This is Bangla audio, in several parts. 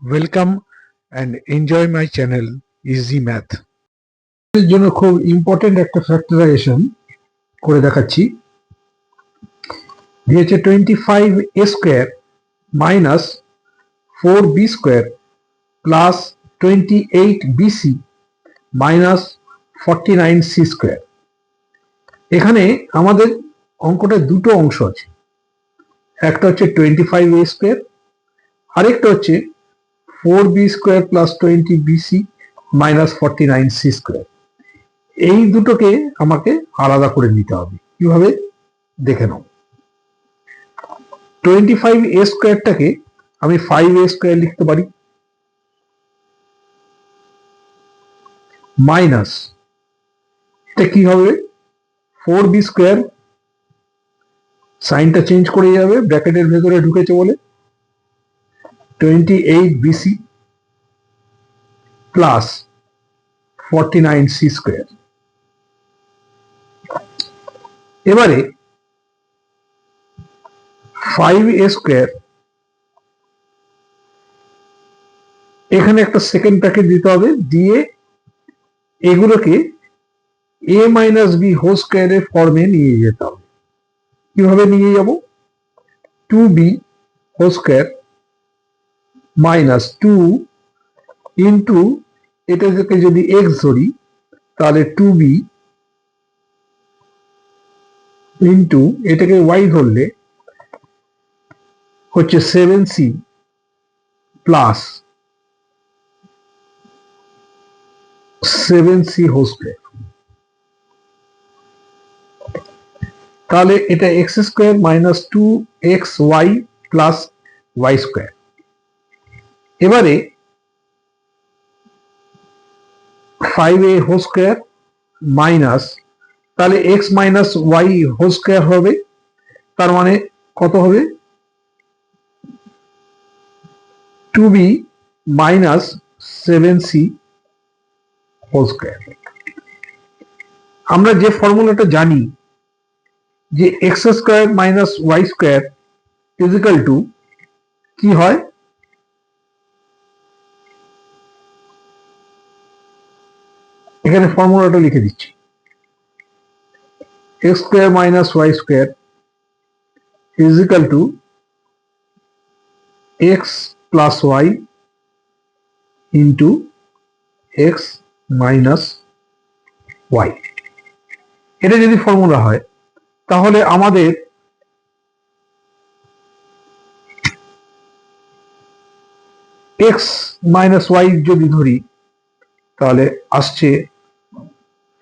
Welcome and enjoy my channel easy math এর জন্য খুব ইম্পর্টেন্ট একটা ফ্যাক্টরাইজেশন করে দেখাচ্ছি। দিয়েছে 25a² minus 4b² plus 28bc minus 49c²। এখানে আমাদের অঙ্কটা দুটো অংশ আছে, একটা হচ্ছে 25a², আরেকটা হচ্ছে 4b² plus 20bc minus 49c²। এই দুটোকে আমাকে আলাদা করে নিতে হবে। কিভাবে দেখে নাও। 25a² আমি 5a² লিখতে পারি, মাইনাস এটা কি হবে 4b², সাইনটা চেঞ্জ করে যাবে, ব্র্যাকেটের ভেতরে ঢুকেছে বলে 28bc প্লাস 49c²। এবারে 5a² এখানে একটা সেকেন্ড ব্র্যাকেট দিতে হবে, দিয়ে এগুলোকে a মাইনাস বি হোল স্কোয়ারের ফর্মে নিয়ে যেতে হবে। কিভাবে নিয়ে যাব? 2b whole square minus 2 into এটাকে যদি x ধরি তাহলে 2b ইন্টু এটাকে y ধরলে হচ্ছে 7c plus 7c whole square. তাহলে এটা x² minus 2xy plus y²। এবারে 5a হোল স্কোয়ার মাইনাস, তাহলে x minus y whole square হবে, তার মানে কত হবে 2b minus 7c whole square. আমরা যে ফর্মুলাটা জানি যে x² minus y² is equal two কি হয়, এখানে ফর্মুলাটা লিখে দিচ্ছি, x² minus y² is equal to x plus y into x minus y। এটা যদি ফর্মুলা হয় তাহলে আমাদের x মাইনাস y যদি ধরি তাহলে আসছে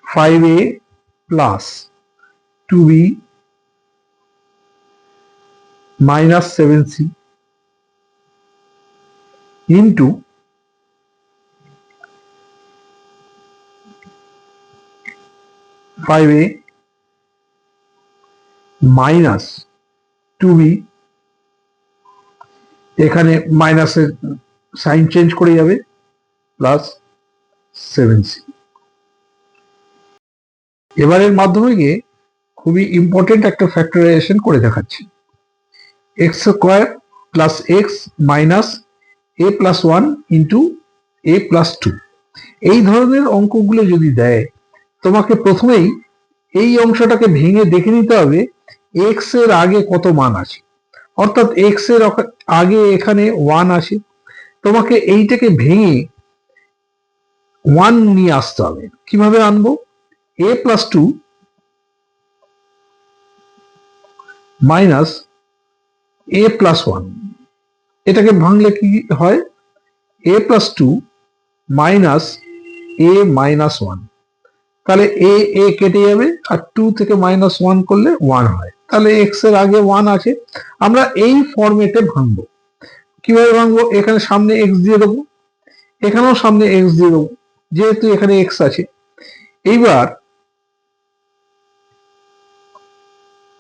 5a plus 2b minus 7c into 5a minus 2b, এখানে মাইনাসের সাইন চেঞ্জ করে যাবে, প্লাস 7c। এবারের মাধ্যমিকে খুবই ইম্পর্টেন্ট একটা ফ্যাক্টরাইজেশন করে দেখাচ্ছি। x² plus x minus a plus 1 into a plus 2। এই ধরনের অঙ্কগুলো যদি দেয়, তোমাকে প্রথমেই এই অংশটাকে ভেঙে দেখে নিতে হবে x এর আগে কত মান আছে, অর্থাৎ x এর আগে এখানে 1 আছে, তোমাকে এইটাকে ভেঙে 1 নিয়ে আসতে হবে। কিভাবে আনবো? a plus 2 minus a plus 1, এটাকে ভাঙলে কি হয় a plus 2 minus a minus 1। তাহলে a কেটে যাবে আর 2 থেকে মাইনাস 1 করলে 1 হয়, তাহলে x এর আগে 1 আছে। আমরা এই ফরম্যাটে ভাঙবো। কিভাবে ভাঙবো? এখানে সামনে x দিয়ে দেবো, এখানেও সামনে x দিয়ে দেবো, যেহেতু এখানে x আছে। এইবার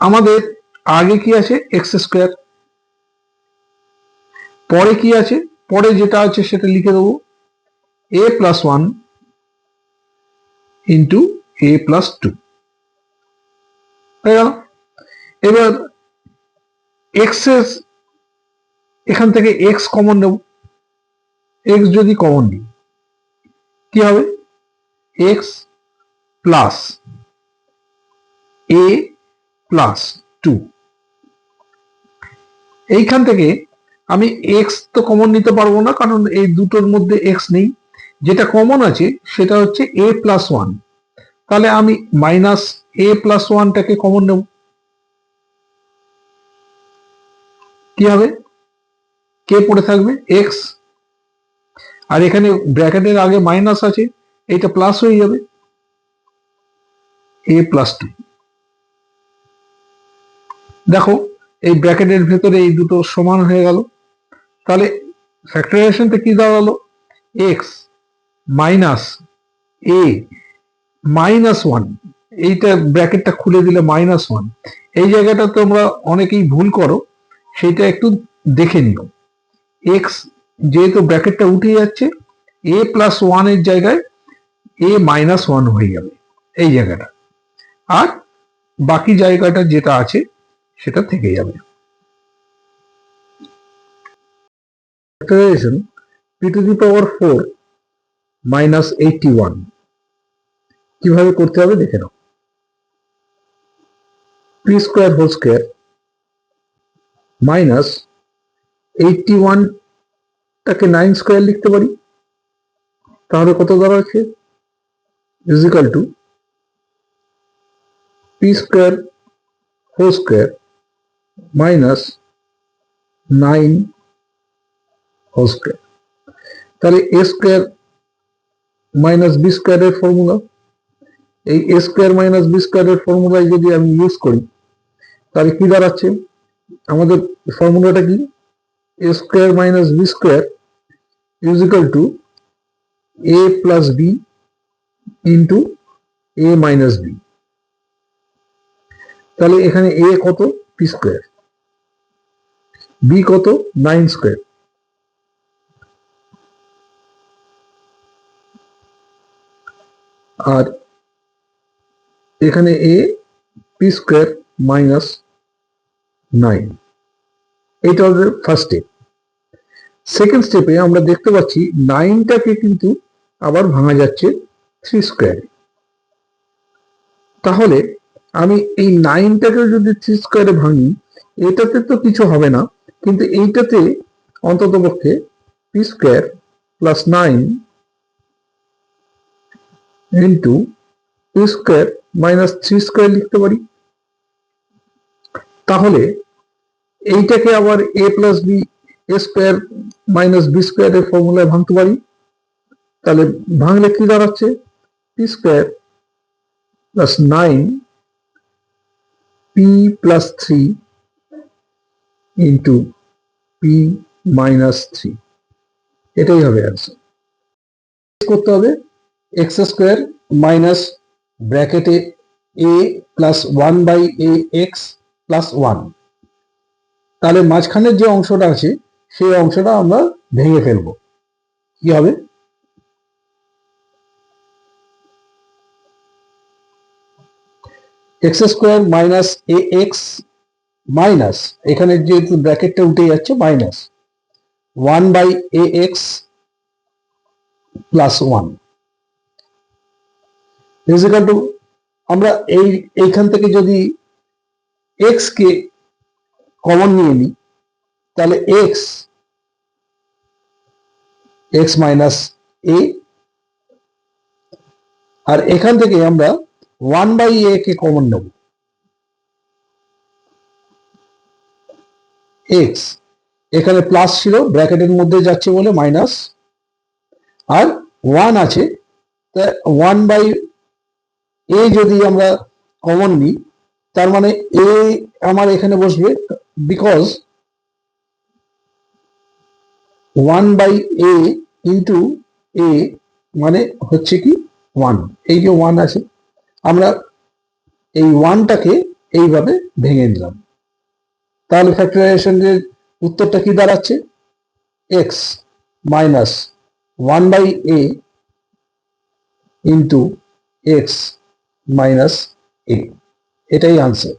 আমাদের আগে কি আছে x², পরে কি আছে, পরে যেটা আছে সেটা লিখে দেবো a plus 1 into a plus 2। এবার x এর এখান থেকে x কমন নেব, এক্স যদি কমন নিই কি হবে, এক্স প্লাস এ প্লাস 2। এইখান থেকে আমি এক্স তো কমন নিতে পারবো না, কারণ এই দুটোর মধ্যে এক্স নেই। যেটা কমন আছে সেটা হচ্ছে এ প্লাস 1। তাহলে আমি মাইনাস এ প্লাস 1টাকে কমন নেব, কি হবে, কে পড়ে থাকবে এক্স, আর এখানে ব্র্যাকেটের আগে মাইনাস আছে, এটা প্লাস হয়ে যাবে এ প্লাস 2। দেখো এই ব্র্যাকেটের ভেতরে এই দুটো সমান হয়ে গেল। তাহলে ফ্যাক্টরাইজেশনটা কি দাঁড়ালো, এক্স মাইনাস এ মাইনাস 1। এইটা ব্র্যাকেটটা খুলে দিলে -1। এই জায়গাটা তোমরা অনেকেই ভুল করো, সেটা একটু দেখে নিও। এক্স যেহেতু ব্র্যাকেটটা উঠে যাচ্ছে, এ প্লাস 1 এর জায়গায় এ মাইনাস 1 হয়ে যাবে এই জায়গাটা, আর বাকি জায়গাটা যেটা আছে সেটা থেকে যাবে। Factorisation p to the power 4 minus 81 কিভাবে করতে হবে দেখে নাও। P square whole square minus 81টাকে 9 স্কোয়ার লিখতে পারি, তাহলে কত দাঁড়াচ্ছে, is equal to p square whole square minus 9 whole square. তাহলে এ স্কোয়ার মাইনাস বি স্কোয়ারের ফর্মুলা, এই এ স্কোয়ার মাইনাস বি স্কোয়ারের ফর্মুলায় যদি আমি ইউজ করি তাহলে কি দাঁড়াচ্ছে, আমাদের ফর্মুলাটা কি, a square minus b square is equal to a plus b into a minus b. তাহলে এখানে এ কত, পি স্কোয়ার, বি কত 9 স্কোয়ার, আর এখানে এ পি স্কোয়ার মাইনাস 9। এইটা হবে ফার্স্ট স্টেপ। সেকেন্ড স্টেপে আমরা দেখতে পাচ্ছি 9টাকে কিন্তু আবার ভাঙা যাচ্ছে 3 স্কোয়ারে। তাহলে আমি এই 9টাকে যদি 3 স্কোয়ারে ভাঙি, এটাতে তো কিছু হবে না, কিন্তু এইটাতে অন্তত পক্ষে P square plus 9 into P square minus 3 square লিখতে পারি। তাহলে এইটাকে আবার এ plus B A square minus b স্কোয়ারের ফর্মুলায় ভাঙতে পারি। তাহলে ভাঙলে কি দাঁড়াচ্ছে, P square plus 9 P plus 3 into P minus 3। এটাই হবে অ্যান্সার। করতে হবে এক্স স্কোয়ার মাইনাস ব্র্যাকেটে এ প্লাস 1/a এক্স প্লাস 1। তাহলে মাঝখানের যে অংশটা আছে সেই অংশটা আমরা ভেঙে ফেলবো, কি হবে, এক্স স্কোয়ার মাইনাস এ এক্স মাইনাস, এখানে যেহেতু ব্র্যাকেটটা উঠে যাচ্ছে, minus 1/a x plus 1 is equal to, আমরা এইখান থেকে যদি এক্স কে কমন নিয়ে নিই তাহলে এক্স এক্স মাইনাস এ, আর এখান থেকে আমরা 1/a কে কমন নেব, এক্স এখানে প্লাস ছিল ব্র্যাকেটের মধ্যে যাচ্ছে বলে মাইনাস, আর 1 আছে, 1/a যদি আমরা কমন নিই তার মানে এ আমার এখানে বসবে, বিকজ 1/a ইন্টু এ মানে হচ্ছে কি 1, এই যে 1 আছে, আমরা এই 1টাকে এইভাবে ভেঙে নিলাম। তাহলে ফ্যাক্টরাইজেশনের উত্তরটা কি দাঁড়াচ্ছে, x minus 1/a into x minus a, এটাই আনসার।